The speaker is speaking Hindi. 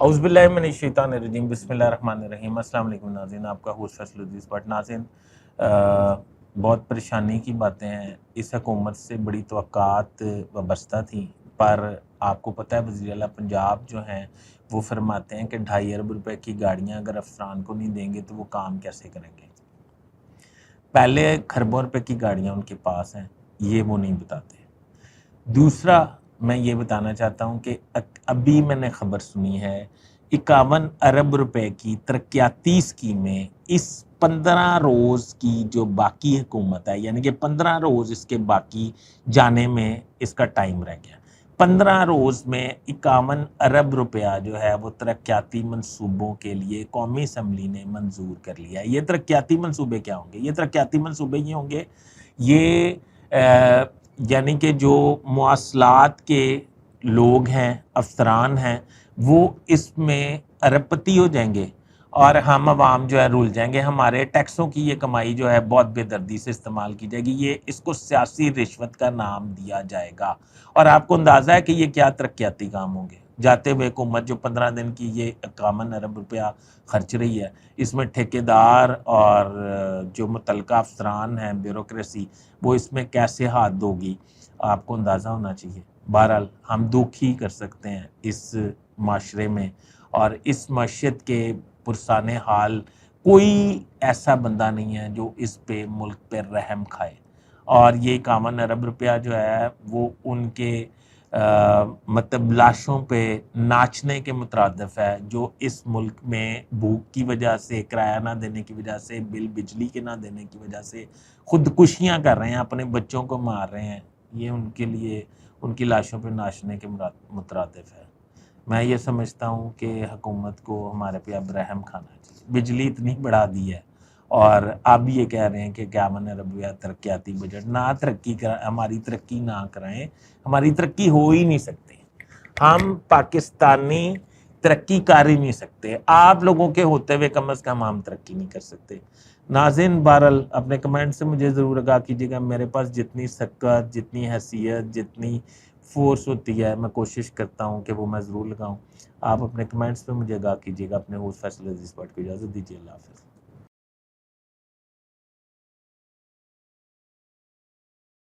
औज़ुबिल्लाहिमिनश्शैतानिर्रजीम बिस्मिल्लाहिर्रहमानिर्रहीम। अस्सलाम वालेकुम नाज़रीन, आपका होस्ट फैसल अज़ीज़ बट नाज़रीन, बहुत परेशानी की बातें हैं। इस हुकूमत से बड़ी तवक्कात वाबस्ता थी, पर आपको पता है वज़ीर आला पंजाब जो हैं वो फरमाते हैं कि 2.5 अरब रुपए की गाड़ियाँ अगर अफसरान को नहीं देंगे तो वो काम कैसे करेंगे। पहले खरबों रुपए की गाड़ियाँ उनके पास हैं, ये वो नहीं बताते। दूसरा मैं ये बताना चाहता हूँ कि अभी मैंने खबर सुनी है 51 अरब रुपए की तरक्याती स्कीमें इस 15 रोज़ की जो बाकी हुकूमत है, यानी कि 15 रोज़ इसके बाकी जाने में इसका टाइम रह गया। 15 रोज़ में 51 अरब रुपया जो है वो तरक्याती मंसूबों के लिए कौमी असम्बली ने मंजूर कर लिया है। ये तरक्याती मंसूबे क्या होंगे? ये तरक्याती मंसूबे ये होंगे, ये यानी कि जो मवासलात के लोग हैं, अफसरान हैं, वो इसमें अरबपति हो जाएंगे और हम आवाम जो है रुल जाएंगे। हमारे टैक्सों की ये कमाई जो है बहुत बेदर्दी से इस्तेमाल की जाएगी। ये इसको सियासी रिश्वत का नाम दिया जाएगा। और आपको अंदाज़ा है कि ये क्या तरक्याती काम होंगे। जाते हुए हुकूमत जो 15 दिन की ये 51 अरब रुपया खर्च रही है, इसमें ठेकेदार और जो मुतलका अफसरान हैं, ब्यूरोक्रेसी, वो इसमें कैसे हाथ धोगी, आपको अंदाज़ा होना चाहिए। बहरहाल हम दुख ही कर सकते हैं इस माशरे में, और इस मईशत के पुरसाने हाल कोई ऐसा बंदा नहीं है जो इस पे मुल्क पे रहम खाए। और ये 51 अरब रुपया जो है वो उनके मतलब लाशों पे नाचने के मुतरादिफ है, जो इस मुल्क में भूख की वजह से, किराया ना देने की वजह से, बिल बिजली के ना देने की वजह से खुदकुशियाँ कर रहे हैं, अपने बच्चों को मार रहे हैं। ये उनके लिए उनकी लाशों पे नाचने के मुतरादिफ है। मैं ये समझता हूँ कि हुकूमत को हमारे पे अब रहम खाना चाहिए। बिजली इतनी बढ़ा दी है और अब ये कह रहे हैं कि 51 अरब रुपया तरक्याती बजट। ना तरक्की करा, हमारी तरक्की ना कराएं, हमारी तरक्की हो ही नहीं सकती। हम पाकिस्तानी तरक्की कर ही नहीं सकते। आप लोगों के होते हुए कम अज़ कम हम तरक्की नहीं कर सकते। नाज़रीन, बहरहाल अपने कमेंट से मुझे ज़रूर आगाह कीजिएगा। मेरे पास जितनी सकत, जितनी हैसियत, जितनी फ़ोर्स होती है, मैं कोशिश करता हूँ कि वो मैं ज़रूर लगाऊँ। आप अपने कमेंट्स पे मुझे आगाह कीजिएगा। अपने होस्ट फैसल अज़ीज़ को इजाज़त दीजिए। अल्लाह हाफ़िज़।